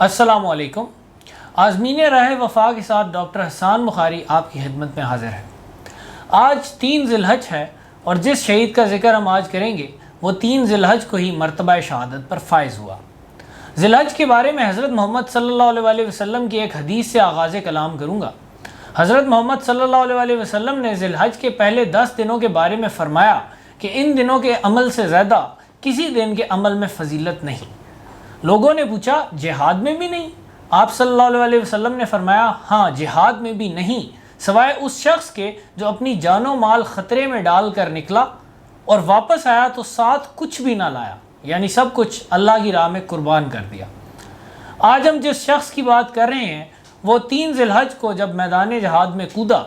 السلام علیکم۔ آزمین راہ وفا کے ساتھ ڈاکٹر حسان بخاری آپ کی خدمت میں حاضر ہے۔ آج 3 ذی الحج ہے اور جس شہید کا ذکر ہم آج کریں گے وہ 3 ذی الحج کو ہی مرتبہ شہادت پر فائز ہوا۔ ذی الحج کے بارے میں حضرت محمد صلی اللہ علیہ وسلم کی ایک حدیث سے آغاز کلام کروں گا۔ حضرت محمد صلی اللہ علیہ وسلم نے ذی الحج کے پہلے 10 دنوں کے بارے میں فرمایا کہ ان دنوں کے عمل سے زیادہ کسی دن کے عمل میں فضیلت نہیں۔ لوگوں نے پوچھا جہاد میں بھی نہیں؟ آپ صلی اللہ علیہ وسلم نے فرمایا ہاں، جہاد میں بھی نہیں، سوائے اس شخص کے جو اپنی جان و مال خطرے میں ڈال کر نکلا اور واپس آیا تو ساتھ کچھ بھی نہ لایا، یعنی سب کچھ اللہ کی راہ میں قربان کر دیا۔ آج ہم جس شخص کی بات کر رہے ہیں وہ 3 ذی الحج کو جب میدان جہاد میں کودا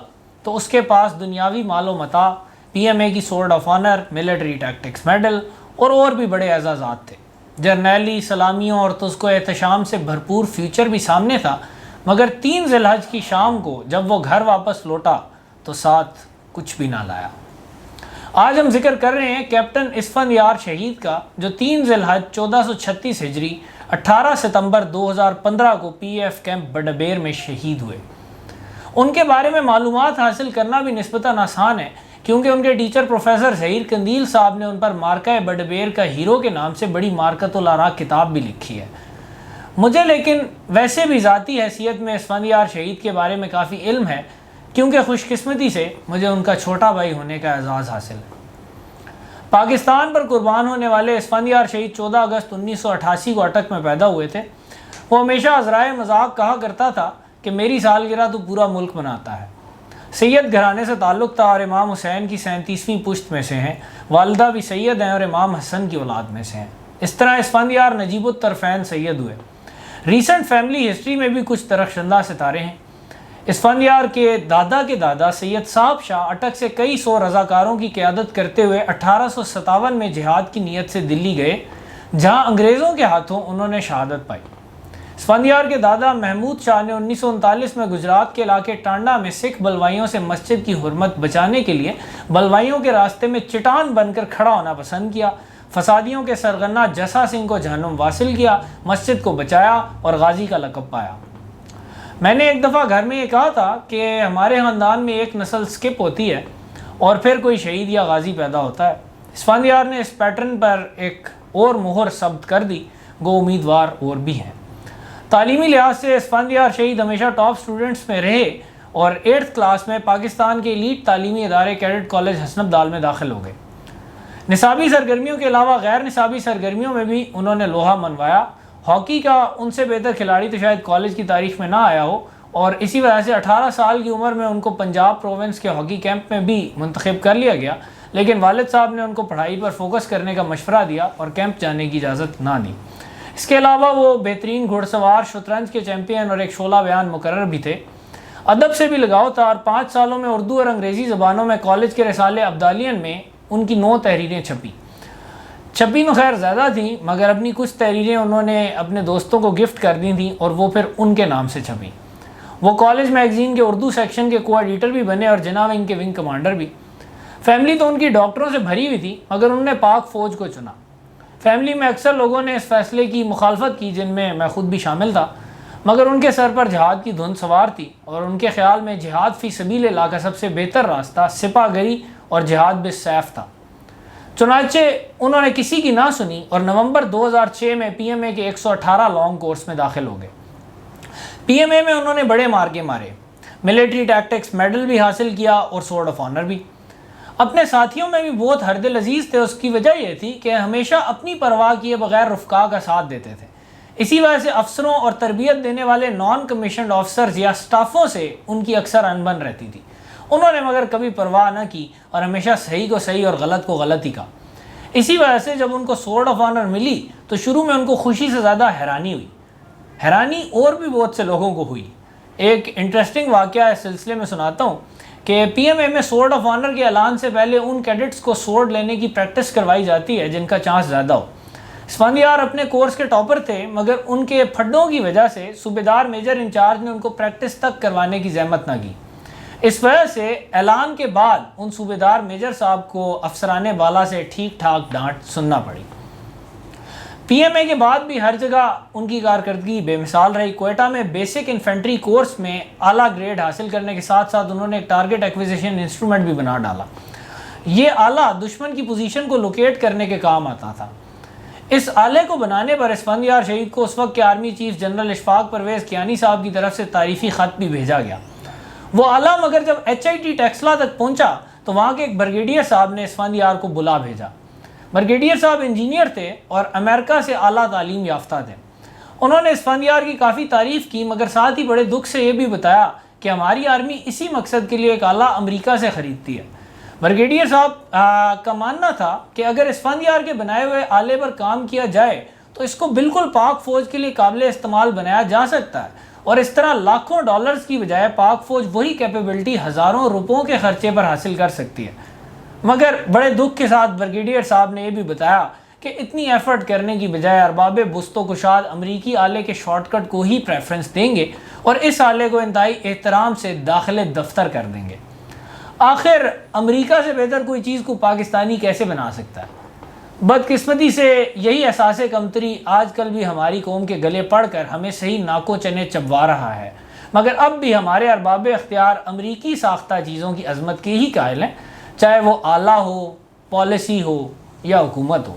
تو اس کے پاس دنیاوی مال و متاع، PMA کی sword of honour, military tactics medal اور بھی بڑے اعزازات تھے۔ جرنیلی سلامیوں اور تزک و احتشام سے بھرپور فیوچر بھی سامنے تھا، مگر 3 ذی الحج کی شام کو جب وہ گھر واپس لوٹا تو ساتھ کچھ بھی نہ لایا۔ آج ہم ذکر کر رہے ہیں کیپٹن اسفندیار شہید کا، جو 3 ذی الحج 1436 ہجری 18 ستمبر 2015 کو PF کیمپ بڈبیر میں شہید ہوئے۔ ان کے بارے میں معلومات حاصل کرنا بھی نسبتاً آسان ہے، کیونکہ ان کے ٹیچر پروفیسر ظہیر قندیل صاحب نے ان پر مارکہ بڈبیر کا ہیرو کے نام سے بڑی مارکۃ الآراء کتاب بھی لکھی ہے۔ مجھے لیکن ویسے بھی ذاتی حیثیت میں اسفندیار شہید کے بارے میں کافی علم ہے، کیونکہ خوش قسمتی سے مجھے ان کا چھوٹا بھائی ہونے کا اعزاز حاصل ہے۔ پاکستان پر قربان ہونے والے اسفندیار شہید 14 اگست 1988 کو اٹک میں پیدا ہوئے تھے۔ وہ ہمیشہ عذرائے مذاق کہا کرتا تھا کہ میری سالگرہ تو پورا ملک مناتا ہے۔ سید گھرانے سے تعلق تھا اور امام حسین کی 37ویں پشت میں سے ہیں۔ والدہ بھی سید ہیں اور امام حسن کی اولاد میں سے ہیں۔ اس طرح اسفندیار نجیب الطرفین سید ہوئے۔ ریسنٹ فیملی ہسٹری میں بھی کچھ درخشندہ ستارے ہیں۔ اسفندیار کے دادا سید صاحب شاہ اٹک سے کئی سو رضاکاروں کی قیادت کرتے ہوئے 1857 میں جہاد کی نیت سے دلی گئے، جہاں انگریزوں کے ہاتھوں انہوں نے شہادت پائی۔ اسفندیار کے دادا محمود شاہ نے 1939 میں گجرات کے علاقے ٹانڈا میں سکھ بلوائیوں سے مسجد کی حرمت بچانے کے لیے بلوائیوں کے راستے میں چٹان بن کر کھڑا ہونا پسند کیا۔ فسادیوں کے سرغنہ جسا سنگھ کو جہنم واصل کیا، مسجد کو بچایا اور غازی کا لقب پایا۔ میں نے ایک دفعہ گھر میں یہ کہا تھا کہ ہمارے خاندان میں ایک نسل سکپ ہوتی ہے اور پھر کوئی شہید یا غازی پیدا ہوتا ہے۔ اسفندیار نے اس پیٹرن پر ایک اور مہر ثبت کر دی، گو امیدوار اور بھی ہیں۔ تعلیمی لحاظ سے اسفندیار شہید ہمیشہ ٹاپ سٹوڈنٹس میں رہے اور 8th کلاس میں پاکستان کے ایلیٹ تعلیمی ادارے کیڈٹ کالج حسن ابدال میں داخل ہو گئے۔ نصابی سرگرمیوں کے علاوہ غیر نصابی سرگرمیوں میں بھی انہوں نے لوہا منوایا۔ ہاکی کا ان سے بہتر کھلاڑی تو شاید کالج کی تاریخ میں نہ آیا ہو، اور اسی وجہ سے 18 سال کی عمر میں ان کو پنجاب پروونس کے ہاکی کیمپ میں بھی منتخب کر لیا گیا، لیکن والد صاحب نے ان کو پڑھائی پر فوکس کرنے کا مشورہ دیا اور کیمپ جانے کی اجازت نہ دی۔ اس کے علاوہ وہ بہترین گھڑ سوار، شطرنج کے چیمپئن اور ایک شعلہ بیان مقرر بھی تھے۔ ادب سے بھی لگاؤ تھا اور 5 سالوں میں اردو اور انگریزی زبانوں میں کالج کے رسالے ابدالین میں ان کی 9 تحریریں چھپی تو خیر زیادہ تھیں، مگر اپنی کچھ تحریریں انہوں نے اپنے دوستوں کو گفٹ کر دی تھیں اور وہ پھر ان کے نام سے چھپیں۔ وہ کالج میگزین کے اردو سیکشن کے کو ایڈیٹر بھی بنے اور جناب ونگ کے ونگ کمانڈر بھی۔ فیملی تو ان کی ڈاکٹروں سے بھری ہوئی تھی، مگر انہوں نے پاک فوج کو چنا۔ فیملی میں اکثر لوگوں نے اس فیصلے کی مخالفت کی، جن میں میں خود بھی شامل تھا، مگر ان کے سر پر جہاد کی دھند سوار تھی اور ان کے خیال میں جہاد فی سبیل اللہ کا سب سے بہتر راستہ سپاہ گری اور جہاد بالسیف تھا۔ چنانچہ انہوں نے کسی کی نہ سنی اور نومبر 2006 میں PMA کے 118 لانگ کورس میں داخل ہو گئے۔ PMA میں انہوں نے بڑے مارکے مارے، ملٹری ٹیکٹکس میڈل بھی حاصل کیا اور سورڈ آف آنر بھی۔ اپنے ساتھیوں میں بھی بہت ہردل عزیز تھے۔ اس کی وجہ یہ تھی کہ ہمیشہ اپنی پرواہ کیے بغیر رفقا کا ساتھ دیتے تھے۔ اسی وجہ سے افسروں اور تربیت دینے والے نان کمیشنڈ آفسرز یا سٹافوں سے ان کی اکثر انبن رہتی تھی۔ انہوں نے مگر کبھی پرواہ نہ کی اور ہمیشہ صحیح کو صحیح اور غلط کو غلط ہی کہا۔ اسی وجہ سے جب ان کو سورڈ آف آنر ملی تو شروع میں ان کو خوشی سے زیادہ حیرانی ہوئی۔ حیرانی اور بھی بہت سے لوگوں کو ہوئی۔ ایک انٹرسٹنگ واقعہ اس سلسلے میں سناتا ہوں کہ PMA میں سورڈ آف آنر کے اعلان سے پہلے ان کیڈٹس کو سورڈ لینے کی پریکٹس کروائی جاتی ہے جن کا چانس زیادہ ہو۔ اسفندیار اپنے کورس کے ٹاپر تھے، مگر ان کے پھڈوں کی وجہ سے صوبیدار میجر انچارج نے ان کو پریکٹس تک کروانے کی زحمت نہ کی۔ اس وجہ سے اعلان کے بعد ان صوبیدار میجر صاحب کو افسران بالا سے ٹھیک ٹھاک ڈانٹ سننا پڑی۔ PMA کے بعد بھی ہر جگہ ان کی کارکردگی بے مثال رہی۔ کوئٹہ میں بیسک انفینٹری کورس میں اعلیٰ گریڈ حاصل کرنے کے ساتھ ساتھ انہوں نے ایک ٹارگٹ ایکویزیشن انسٹرومنٹ بھی بنا ڈالا۔ یہ آلہ دشمن کی پوزیشن کو لوکیٹ کرنے کے کام آتا تھا۔ اس آلے کو بنانے پر اسفندیار شہید کو اس وقت کے army chief general Ashfaq Parvez Kayani صاحب کی طرف سے تعریفی خط بھی بھیجا گیا۔ وہ آلہ مگر جب HIT ٹیکسلا تک پہنچا تو وہاں کے ایک بریگیڈیئر صاحب نے اسفندیار کو بلا بھیجا۔ بریگیڈیئر صاحب انجینئر تھے اور امریکہ سے اعلیٰ تعلیم یافتہ تھے۔ انہوں نے اسفندیار کی کافی تعریف کی، مگر ساتھ ہی بڑے دکھ سے یہ بھی بتایا کہ ہماری آرمی اسی مقصد کے لیے ایک آلہ امریکہ سے خریدتی ہے۔ بریگیڈیئر صاحب کا ماننا تھا کہ اگر اسفندیار کے بنائے ہوئے آلے پر کام کیا جائے تو اس کو بالکل پاک فوج کے لیے قابل استعمال بنایا جا سکتا ہے، اور اس طرح لاکھوں ڈالرز کی بجائے پاک فوج وہی کیپیبلٹی ہزاروں روپوں کے خرچے پر حاصل کر سکتی ہے۔ مگر بڑے دکھ کے ساتھ بریگیڈیئر صاحب نے یہ بھی بتایا کہ اتنی ایفرٹ کرنے کی بجائے ارباب بست و کشاد امریکی آلے کے شارٹ کٹ کو ہی پریفرنس دیں گے اور اس آلے کو انتہائی احترام سے داخل دفتر کر دیں گے۔ آخر امریکہ سے بہتر کوئی چیز کو پاکستانی کیسے بنا سکتا ہے؟ بدقسمتی سے یہی احساس کمتری آج کل بھی ہماری قوم کے گلے پڑ کر ہمیں صحیح ناکو چنے چبوا رہا ہے، مگر اب بھی ہمارے ارباب اختیار امریکی ساختہ چیزوں کی عظمت کے ہی قائل ہیں، چاہے وہ آلہ ہو، پالیسی ہو یا حکومت ہو۔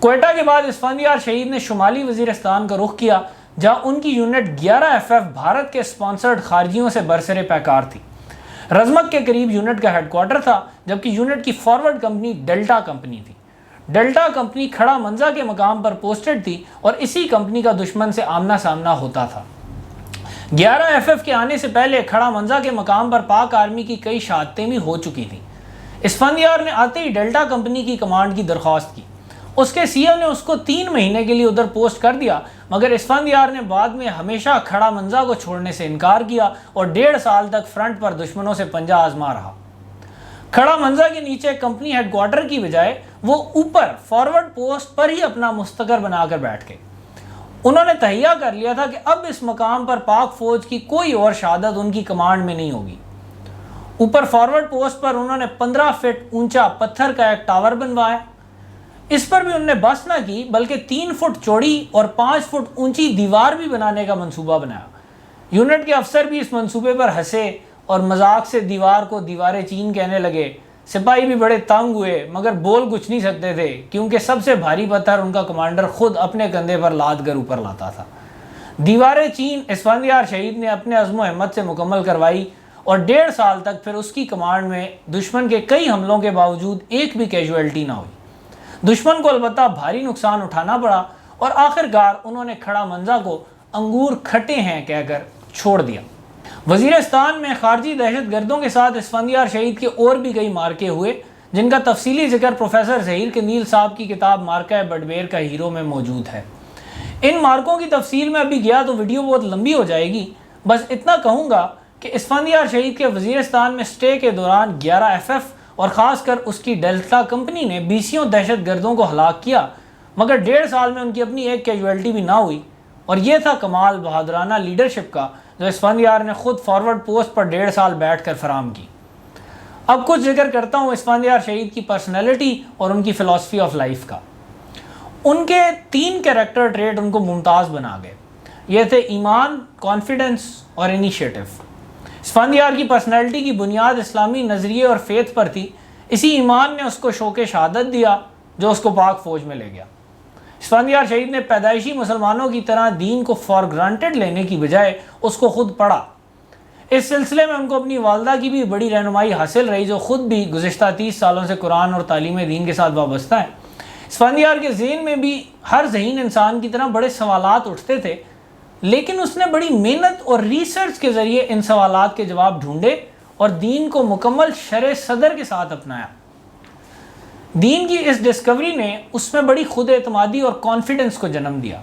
کوئٹہ کے بعد اسفندیار شہید نے شمالی وزیرستان کا رخ کیا، جہاں ان کی یونٹ 11 FF بھارت کے سپانسرڈ خارجیوں سے برسر پیکار تھی۔ رزمک کے قریب یونٹ کا ہیڈ کوارٹر تھا، جبکہ یونٹ کی فارورڈ کمپنی ڈیلٹا کمپنی تھی۔ ڈیلٹا کمپنی کھڑا منزا کے مقام پر پوسٹڈ تھی اور اسی کمپنی کا دشمن سے آمنا سامنا ہوتا تھا۔ 11 FF کے آنے سے پہلے کھڑا منزا کے مقام پر پاک آرمی کی کئی شہادتیں بھی ہو چکی تھیں۔ اسفندیار نے آتے ہی ڈیلٹا کمپنی کی کمانڈ کی درخواست کی۔ اس کے CEO نے اس کو 3 مہینے کے لیے ادھر پوسٹ کر دیا، مگر اسفندیار نے بعد میں ہمیشہ کھڑا منزا کو چھوڑنے سے انکار کیا اور 1.5 سال تک فرنٹ پر دشمنوں سے پنجہ آزما رہا۔ کھڑا منزا کے نیچے کمپنی ہیڈ کوارٹر کی بجائے وہ اوپر فارورڈ پوسٹ پر ہی اپنا مستقر بنا کر بیٹھ گئے۔ انہوں نے تہیہ کر لیا تھا کہ اب اس مقام پر پاک فوج کی کوئی اور شہادت ان کی کمانڈ میں نہیں ہوگی۔ اوپر فارورڈ پوسٹ پر انہوں نے 15 فٹ اونچا پتھر کا ایک ٹاور بنوایا۔ اس پر بھی انہوں نے بس نہ کی بلکہ 3 فٹ چوڑی اور 5 فٹ اونچی دیوار بھی بنانے کا منصوبہ بنایا۔ یونٹ کے افسر بھی اس منصوبے پر ہنسے اور مذاق سے دیوار کو دیوار چین کہنے لگے۔ سپاہی بھی بڑے تنگ ہوئے مگر بول کچھ نہیں سکتے تھے، کیونکہ سب سے بھاری پتھر ان کا کمانڈر خود اپنے کندھے پر لاد کر اوپر لاتا تھا۔ دیوار چین اسفندیار شہید نے اپنے عزم و ہمت سے مکمل کروائی اور 1.5 سال تک پھر اس کی کمانڈ میں دشمن کے کئی حملوں کے باوجود ایک بھی کیجویلٹی نہ ہوئی۔ دشمن کو البتہ بھاری نقصان اٹھانا پڑا اور آخرکار انہوں نے کھڑا منزا کو انگور کھٹے ہیں کہہ کر چھوڑ دیا۔ وزیرستان میں خارجی دہشت گردوں کے ساتھ اسفندیار شہید کے اور بھی کئی مارکے ہوئے، جن کا تفصیلی ذکر پروفیسر ظہیر قندیل صاحب کی کتاب مارکہ بڈبیر کا ہیرو میں موجود ہے۔ ان مارکوں کی تفصیل میں ابھی گیا تو ویڈیو بہت لمبی ہو جائے گی، بس اتنا کہوں گا کہ اسفندیار شہید کے وزیرستان میں سٹے کے دوران 11 FF اور خاص کر اس کی ڈیلٹا کمپنی نے 20 دہشت گردوں کو ہلاک کیا، مگر 1.5 سال میں ان کی اپنی ایک کیجویلٹی بھی نہ ہوئی، اور یہ تھا کمال بہادرانہ لیڈرشپ کا جو اسفندیار نے خود فارورڈ پوسٹ پر 1.5 سال بیٹھ کر فراہم کی۔ اب کچھ ذکر کرتا ہوں اسفندیار شہید کی پرسنالٹی اور ان کی فلسفی آف لائف کا۔ ان کے 3 کیریکٹر ٹریٹ ان کو ممتاز بنا گئے، یہ تھے ایمان، کانفیڈنس اور انیشیٹو۔ اسفندیار کی پرسنالٹی کی بنیاد اسلامی نظریے اور فیتھ پر تھی۔ اسی ایمان نے اس کو شوق شہادت دیا جو اس کو پاک فوج میں لے گیا۔ اسفندیار شہید نے پیدائشی مسلمانوں کی طرح دین کو فار گرانٹڈ لینے کی بجائے اس کو خود پڑھا۔ اس سلسلے میں ان کو اپنی والدہ کی بھی بڑی رہنمائی حاصل رہی، جو خود بھی گزشتہ 30 سالوں سے قرآن اور تعلیم دین کے ساتھ وابستہ ہیں۔ اسفندیار کے ذہن میں بھی ہر ذہین انسان کی طرح بڑے سوالات اٹھتے تھے، لیکن اس نے بڑی محنت اور ریسرچ کے ذریعے ان سوالات کے جواب ڈھونڈے اور دین کو مکمل شرح صدر کے ساتھ اپنایا۔ دین کی اس ڈسکوری نے اس میں بڑی خود اعتمادی اور کانفیڈنس کو جنم دیا۔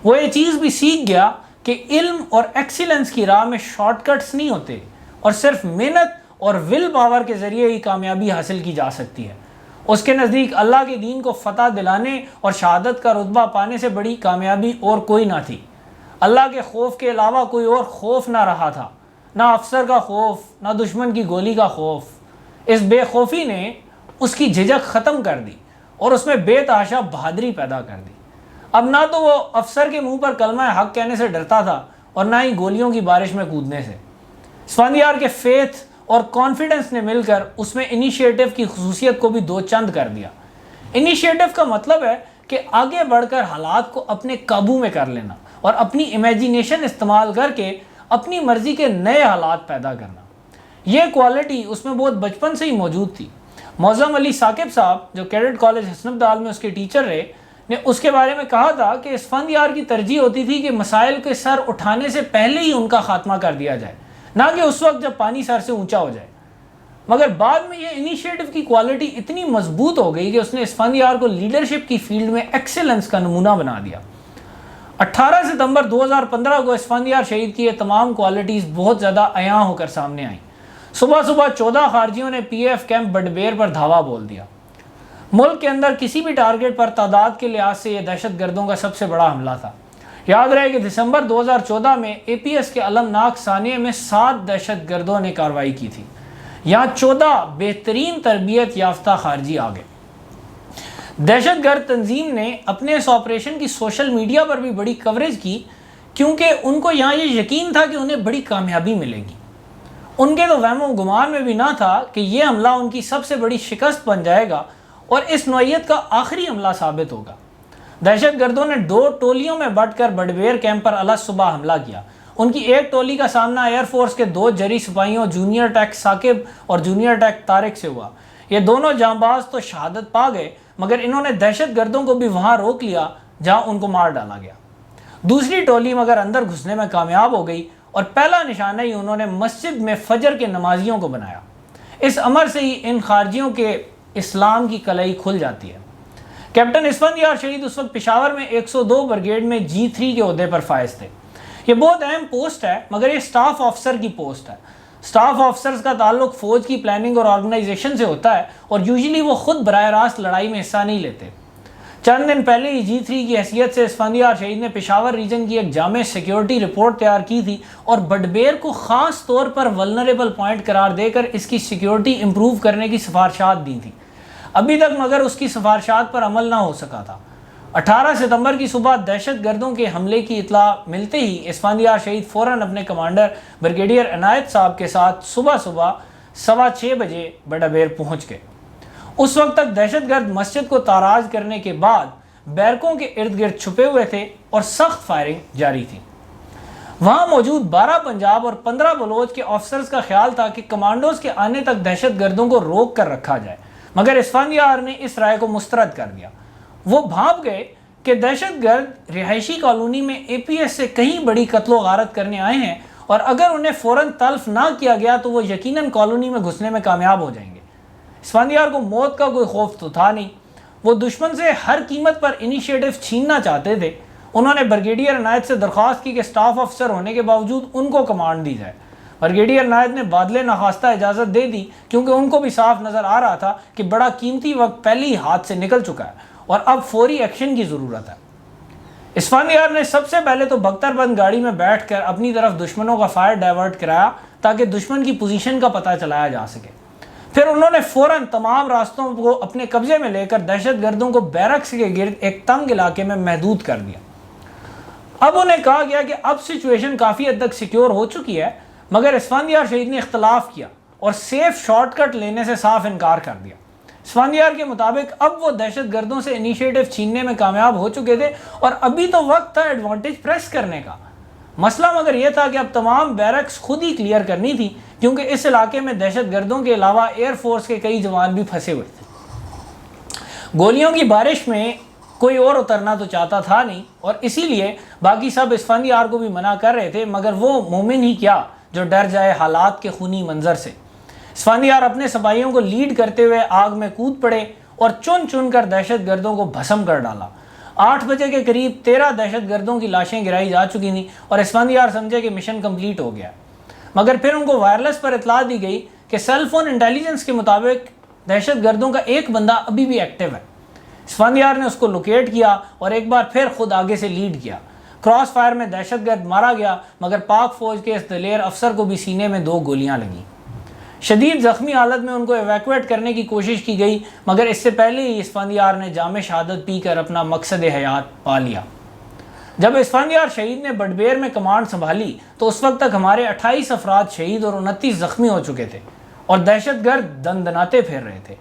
وہ یہ چیز بھی سیکھ گیا کہ علم اور ایکسیلنس کی راہ میں شارٹ کٹس نہیں ہوتے، اور صرف محنت اور ول پاور کے ذریعے ہی کامیابی حاصل کی جا سکتی ہے۔ اس کے نزدیک اللہ کے دین کو فتح دلانے اور شہادت کا رتبہ پانے سے بڑی کامیابی اور کوئی نہ تھی۔ اللہ کے خوف کے علاوہ کوئی اور خوف نہ رہا تھا، نہ افسر کا خوف، نہ دشمن کی گولی کا خوف۔ اس بے خوفی نے اس کی جھجک ختم کر دی اور اس میں بے تحاشا بہادری پیدا کر دی۔ اب نہ تو وہ افسر کے منہ پر کلمہ حق کہنے سے ڈرتا تھا اور نہ ہی گولیوں کی بارش میں کودنے سے۔ اسفندیار کے فیتھ اور کانفیڈنس نے مل کر اس میں انیشیٹو کی خصوصیت کو بھی دو چند کر دیا۔ انیشیٹو کا مطلب ہے کہ آگے بڑھ کر حالات کو اپنے قابو میں کر لینا اور اپنی امیجینیشن استعمال کر کے اپنی مرضی کے نئے حالات پیدا کرنا۔ یہ کوالٹی اس میں بہت بچپن سے ہی موجود تھی۔ معظم علی ثاقب صاحب جو کیڈٹ کالج حسن ابدال میں اس کے ٹیچر رہے نے اس کے بارے میں کہا تھا کہ اسفندیار کی ترجیح ہوتی تھی کہ مسائل کے سر اٹھانے سے پہلے ہی ان کا خاتمہ کر دیا جائے، نہ کہ اس وقت جب پانی سر سے اونچا ہو جائے۔ مگر بعد میں یہ انیشیٹو کی کوالٹی اتنی مضبوط ہو گئی کہ اس نے اسفندیار کو لیڈرشپ کی فیلڈ میں ایکسیلنس کا نمونہ بنا دیا۔ 18 ستمبر 2015 کو اسفندیار شہید کی یہ تمام کوالٹیز بہت زیادہ عیاں ہو کر سامنے آئیں۔ صبح 14 خارجیوں نے پی ایف کیمپ بڈبیر پر دھاوا بول دیا۔ ملک کے اندر کسی بھی ٹارگٹ پر تعداد کے لحاظ سے یہ دہشت گردوں کا سب سے بڑا حملہ تھا۔ یاد رہے کہ دسمبر 2014 میں اے پی ایس کے المناک ثانیے میں 7 دہشت گردوں نے کارروائی کی تھی۔ یہاں 14 بہترین تربیت یافتہ خارجی آ گئے۔ دہشت گرد تنظیم نے اپنے اس آپریشن کی سوشل میڈیا پر بھی بڑی کوریج کی، کیونکہ ان کو یہاں یہ یقین تھا کہ انہیں بڑی کامیابی ملے گی۔ ان کے تو وہم و گمان میں بھی نہ تھا کہ یہ حملہ ان کی سب سے بڑی شکست بن جائے گا اور اس نوعیت کا آخری حملہ ثابت ہوگا۔ دہشت گردوں نے 2 ٹولیوں میں بٹ کر بڈبیر کیمپ پر الگ صبح حملہ کیا۔ ان کی ایک ٹولی کا سامنا ایئر فورس کے 2 جری سپاہیوں جونیئر ٹیک ثاقب اور جونیئر ٹیک طارق سے ہوا۔ یہ دونوں جانباز تو شہادت پا گئے، مگر انہوں نے دہشت گردوں کو بھی وہاں روک لیا جہاں ان کو مار ڈالا گیا۔ دوسری ٹولی مگر اندر گھسنے میں کامیاب ہو گئی اور پہلا نشانہ ہی انہوں نے مسجد میں فجر کے نمازیوں کو بنایا۔ اس امر سے ہی ان خارجیوں کے اسلام کی کلائی کھل جاتی ہے۔ کیپٹن اسفندیار شہید اس وقت پشاور میں 102 برگیڈ میں G3 کے عہدے پر فائز تھے۔ یہ بہت اہم پوسٹ ہے، مگر یہ سٹاف آفسر کی پوسٹ ہے۔ سٹاف آفسرز کا تعلق فوج کی پلاننگ اور آرگنائزیشن سے ہوتا ہے اور یوزلی وہ خود براہ راست لڑائی میں حصہ نہیں لیتے۔ چند دن پہلے ہی G3 کی حیثیت سے اسفندیار شہید نے پشاور ریجن کی ایک جامع سیکیورٹی رپورٹ تیار کی تھی اور بڈبیر کو خاص طور پر ولنریبل پوائنٹ قرار دے کر اس کی سیکیورٹی امپروو کرنے کی سفارشات دی تھیں۔ ابھی تک مگر اس کی سفارشات پر عمل نہ ہو سکا تھا۔ 18 ستمبر کی صبح دہشت گردوں کے حملے کی اطلاع ملتے ہی اسفندیار شہید فوراً اپنے کمانڈر بریگیڈیئر عنایت صاحب کے ساتھ صبح 6:15 بجے بڈبیر پہنچ گئے۔ اس وقت تک دہشت گرد مسجد کو تاراج کرنے کے بعد بیرکوں کے ارد گرد چھپے ہوئے تھے اور سخت فائرنگ جاری تھی۔ وہاں موجود 12 پنجاب اور 15 بلوچ کے آفسرز کا خیال تھا کہ کمانڈوز کے آنے تک دہشت گردوں کو روک کر رکھا جائے، مگر اسفندیار نے اس رائے کو مسترد کر دیا۔ وہ بھانپ گئے کہ دہشت گرد رہائشی کالونی میں اے پی ایس سے کہیں بڑی قتل و غارت کرنے آئے ہیں اور اگر انہیں فوراً تلف نہ کیا گیا تو وہ یقیناً کالونی میں گھسنے میں کامیاب ہو جائیں گے۔ اسفندیار کو موت کا کوئی خوف تو تھا نہیں، وہ دشمن سے ہر قیمت پر انیشیٹو چھیننا چاہتے تھے۔ انہوں نے بریگیڈیئر عنایت سے درخواست کی کہ سٹاف افسر ہونے کے باوجود ان کو کمانڈ دی جائے۔ بریگیڈیئر عنایت نے بادلے نخواستہ اجازت دے دی، کیونکہ ان کو بھی صاف نظر آ رہا تھا کہ بڑا قیمتی وقت پہلے ہی ہاتھ سے نکل چکا ہے اور اب فوری ایکشن کی ضرورت ہے۔ اسفندیار نے سب سے پہلے تو بختر بند گاڑی میں بیٹھ کر اپنی طرف دشمنوں کا فائر ڈائیورٹ کرایا تاکہ دشمن کی پوزیشن کا پتہ چلایا جا سکے۔ پھر انہوں نے فوراً تمام راستوں کو اپنے قبضے میں لے کر دہشت گردوں کو بیرکس کے گرد ایک تنگ علاقے میں محدود کر دیا۔ اب انہیں کہا گیا کہ اب سچویشن کافی حد تک سیکیور ہو چکی ہے، مگر اسفندیار شہید نے اختلاف کیا اور سیف شارٹ کٹ لینے سے صاف انکار کر دیا۔ اسفندیار کے مطابق اب وہ دہشت گردوں سے انیشیٹو چھیننے میں کامیاب ہو چکے تھے اور ابھی تو وقت تھا ایڈوانٹیج پریس کرنے کا۔ مسئلہ مگر یہ تھا کہ اب تمام بیرکس خود ہی کلیئر کرنی تھی، کیونکہ اس علاقے میں دہشت گردوں کے علاوہ ایئر فورس کے کئی جوان بھی پھنسے ہوئے تھے۔ گولیوں کی بارش میں کوئی اور اترنا تو چاہتا تھا نہیں اور اسی لیے باقی سب اسفندیار کو بھی منع کر رہے تھے، مگر وہ مومن ہی کیا جو ڈر جائے حالات کے خونی منظر سے۔ اسفندیار اپنے سپاہیوں کو لیڈ کرتے ہوئے آگ میں کود پڑے اور چن چن کر دہشت گردوں کو بھسم کر ڈالا۔ 8 بجے کے قریب 13 دہشت گردوں کی لاشیں گرائی جا چکی تھیں اور اسفندیار سمجھے کہ مشن کمپلیٹ ہو گیا، مگر پھر ان کو وائرلیس پر اطلاع دی گئی کہ سیل فون انٹیلیجنس کے مطابق دہشت گردوں کا ایک بندہ ابھی بھی ایکٹیو ہے۔ اسفندیار نے اس کو لوکیٹ کیا اور ایک بار پھر خود آگے سے لیڈ کیا۔ کراس فائر میں دہشت گرد مارا گیا، مگر پاک فوج کے اس دلیر افسر کو بھی سینے میں 2 گولیاں لگیں۔ شدید زخمی حالت میں ان کو ایویکویٹ کرنے کی کوشش کی گئی، مگر اس سے پہلے ہی اسفندیار نے جام شہادت پی کر اپنا مقصد حیات پا لیا۔ جب اسفندیار شہید نے بڈبیر میں کمانڈ سنبھالی تو اس وقت تک ہمارے 28 افراد شہید اور 29 زخمی ہو چکے تھے اور دہشت گرد دندناتے پھیر رہے تھے۔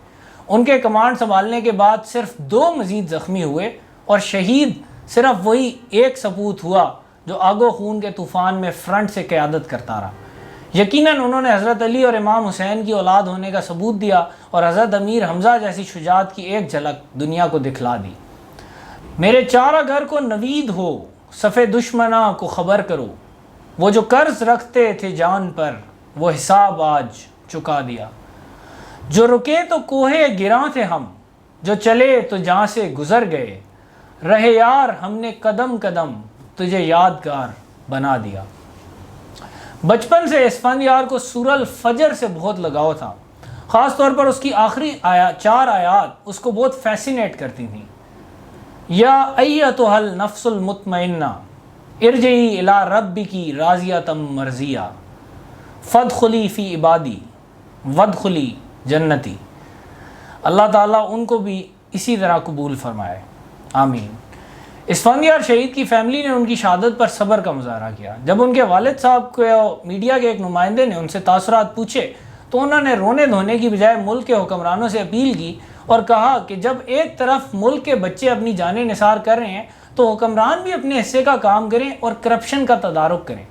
ان کے کمانڈ سنبھالنے کے بعد صرف 2 مزید زخمی ہوئے اور شہید صرف وہی ایک سپوت ہوا جو آگ و خون کے طوفان میں فرنٹ سے قیادت کرتا رہا۔ یقیناً انہوں نے حضرت علی اور امام حسین کی اولاد ہونے کا ثبوت دیا اور حضرت امیر حمزہ جیسی شجاعت کی ایک جھلک دنیا کو دکھلا دی۔ میرے چارہ گھر کو نوید ہو، صفِ دشمناں کو خبر کرو، وہ جو قرض رکھتے تھے جان پر وہ حساب آج چکا دیا۔ جو رکے تو کوہ گراں تھے ہم، جو چلے تو جہاں سے گزر گئے، رہے یار ہم نے قدم قدم تجھے یادگار بنا دیا۔ بچپن سے اسفندیار کو سورہ الفجر سے بہت لگاؤ تھا، خاص طور پر اس کی آخری 4 آیات اس کو بہت فیسینیٹ کرتی تھیں۔ یا ایتھا النفس المطمئنہ ارجعی الی ربکی راضیۃ مرضیہ فادخلی فی عبادی وادخلی جنتی۔ اللہ تعالیٰ ان کو بھی اسی طرح قبول فرمائے، آمین۔ اسفندیار شہید کی فیملی نے ان کی شہادت پر صبر کا مظاہرہ کیا۔ جب ان کے والد صاحب کو میڈیا کے ایک نمائندے نے ان سے تاثرات پوچھے تو انہوں نے رونے دھونے کی بجائے ملک کے حکمرانوں سے اپیل کی اور کہا کہ جب ایک طرف ملک کے بچے اپنی جانیں نثار کر رہے ہیں تو حکمران بھی اپنے حصے کا کام کریں اور کرپشن کا تدارک کریں۔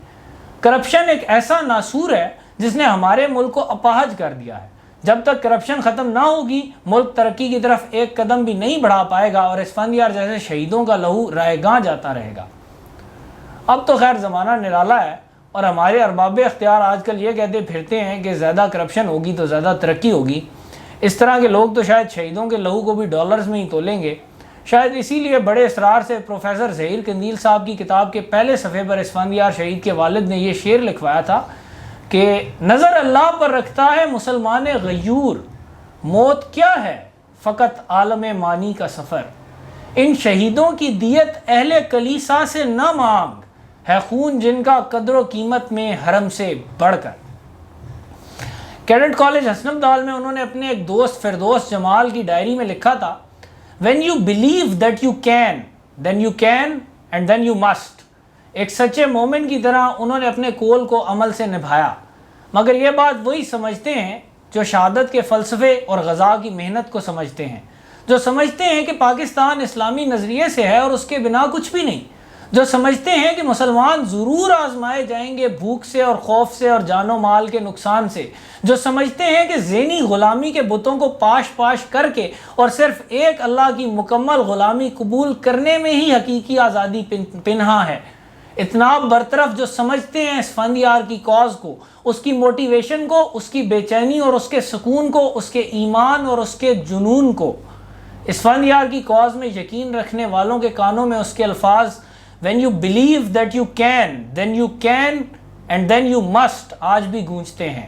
کرپشن ایک ایسا ناسور ہے جس نے ہمارے ملک کو اپاہج کر دیا ہے۔ جب تک کرپشن ختم نہ ہوگی ملک ترقی کی طرف ایک قدم بھی نہیں بڑھا پائے گا اور اسفندیار جیسے شہیدوں کا لہو رائے گاں جاتا رہے گا۔ اب تو خیر زمانہ نرالا ہے اور ہمارے ارباب اختیار آج کل یہ کہتے پھرتے ہیں کہ زیادہ کرپشن ہوگی تو زیادہ ترقی ہوگی۔ اس طرح کے لوگ تو شاید شہیدوں کے لہو کو بھی ڈالرز میں ہی تولیں گے۔ شاید اسی لیے بڑے اصرار سے پروفیسر ظہیر قندیل صاحب کی کتاب کے پہلے صفحے پر اسفندیار شہید کے والد نے یہ شعر لکھوایا تھا کہ نظر اللہ پر رکھتا ہے مسلمان غیور، موت کیا ہے فقط عالم مانی کا سفر، ان شہیدوں کی دیت اہل کلیسا سے نہ مانگ، ہے خون جن کا قدر و قیمت میں حرم سے بڑھ کر۔ کیڈٹ کالج حسن ابدال میں انہوں نے اپنے ایک دوست فردوس جمال کی ڈائری میں لکھا تھا when you believe that you can then you can and then you must۔ ایک سچے مومن کی طرح انہوں نے اپنے قول کو عمل سے نبھایا، مگر یہ بات وہی سمجھتے ہیں جو شہادت کے فلسفے اور غزا کی محنت کو سمجھتے ہیں، جو سمجھتے ہیں کہ پاکستان اسلامی نظریے سے ہے اور اس کے بنا کچھ بھی نہیں، جو سمجھتے ہیں کہ مسلمان ضرور آزمائے جائیں گے بھوک سے اور خوف سے اور جان و مال کے نقصان سے، جو سمجھتے ہیں کہ ذہنی غلامی کے بتوں کو پاش پاش کر کے اور صرف ایک اللہ کی مکمل غلامی قبول کرنے میں ہی حقیقی آزادی پنہاں ہے، اتناب برطرف جو سمجھتے ہیں اسفندیار کی کاز کو، اس کی موٹیویشن کو، اس کی بے چینی اور اس کے سکون کو، اس کے ایمان اور اس کے جنون کو۔ اسفندیار کی کاز میں یقین رکھنے والوں کے کانوں میں اس کے الفاظ when you believe that you can then you can and then you must آج بھی گونجتے ہیں۔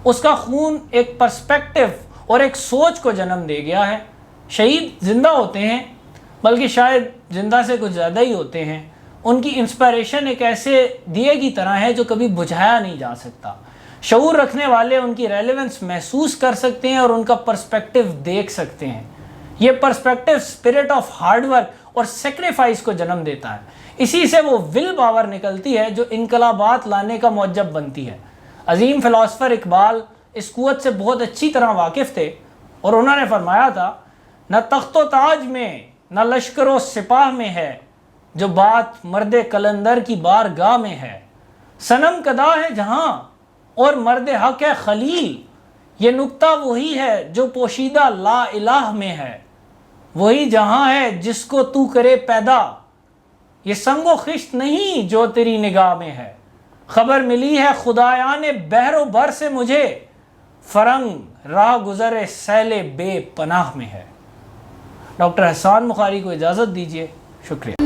اس کا خون ایک پرسپیکٹو اور ایک سوچ کو جنم دے گیا ہے۔ شہید زندہ ہوتے ہیں، بلکہ شاید زندہ سے کچھ زیادہ ہی ہوتے ہیں۔ ان کی انسپائریشن ایک ایسے دیے کی طرح ہے جو کبھی بجھایا نہیں جا سکتا۔ شعور رکھنے والے ان کی ریلیونس محسوس کر سکتے ہیں اور ان کا پرسپیکٹو دیکھ سکتے ہیں۔ یہ perspective spirit of hard work اور سیکریفائس کو جنم دیتا ہے۔ اسی سے وہ ول پاور نکلتی ہے جو انقلابات لانے کا موجب بنتی ہے۔ عظیم فلاسفر اقبال اس قوت سے بہت اچھی طرح واقف تھے اور انہوں نے فرمایا تھا نہ تخت و تاج میں نہ لشکر و سپاہ میں ہے جو بات مرد قلندر کی بارگاہ میں ہے، صنم کدا ہے جہاں اور مرد حق ہے خلیل، یہ نکتہ وہی ہے جو پوشیدہ لا الہ میں ہے، وہی جہاں ہے جس کو تو کرے پیدا، یہ سنگ و خشت نہیں جو تیری نگاہ میں ہے، خبر ملی ہے خدایان بحر و بر سے مجھے، فرنگ راہ گزر سیل بے پناہ میں ہے۔ ڈاکٹر حسان بخاری کو اجازت دیجیے، شکریہ۔